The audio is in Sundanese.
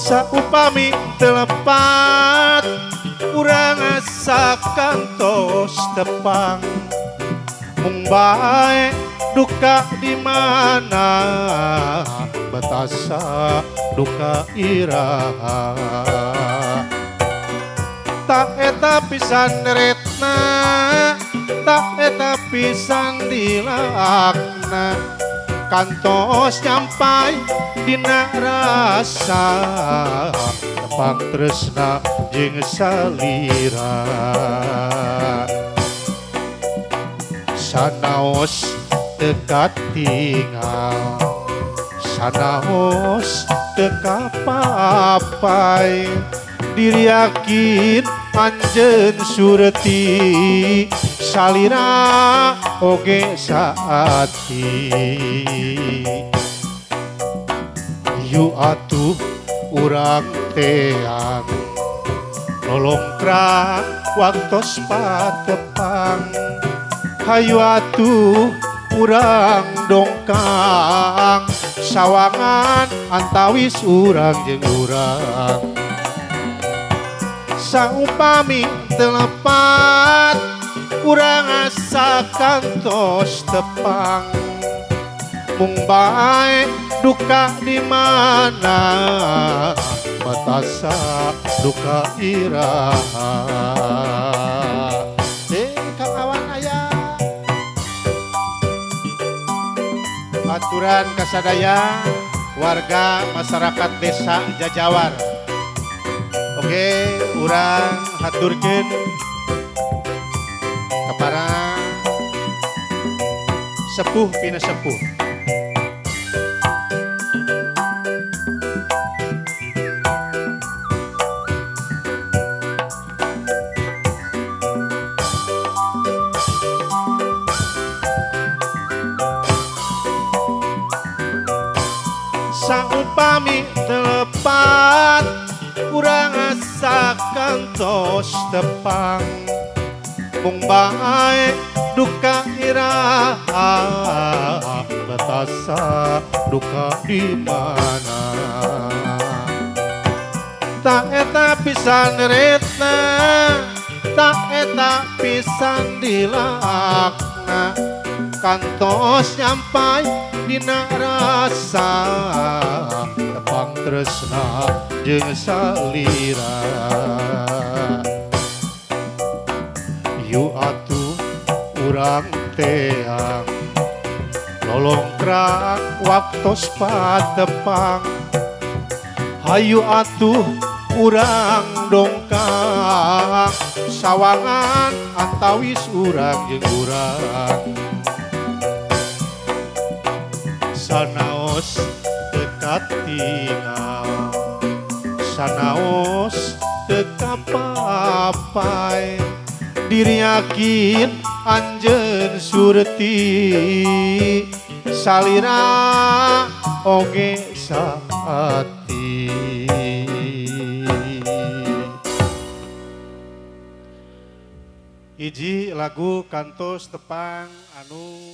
Saupami telepat urang asa kantos tepang mung bae duka di mana batasa duka iraha tak eta pisan retna tak eta pisan dilakna kantos nyampai dina rasa tepang tresna jeung salira sanaos teu katingal sanaos teu kapapai diri yakin anjeun surti salira oge saati yu atuh urang teang nolongkrak waktos patepang hayu atuh urang dongkang sawangan antawis urang jeung urang saupami telepat urang asa kantos tepang mung bae duka di mana batasa duka iraha Kang Awan aya aturan kasadaya warga masyarakat desa Jajawar. Oke, urang haturkeun kepada sepuh pina sepuh. Saupami telepat urang asa kantos tepang mung bae duka iraha batasa duka di mana tak eta pisan retna tak eta pisan dilakna kantos nyampai dina rasa tepang tresna jeung salira yu atuh urang teang lolongkrak waktos patepang hayu atuh urang dongkang sawangan antawis urang jeung urang sanaos teu katingal sanaos teu kapapai diri yakin anjeun surti salira oge saati hiji lagu kantos tepang anu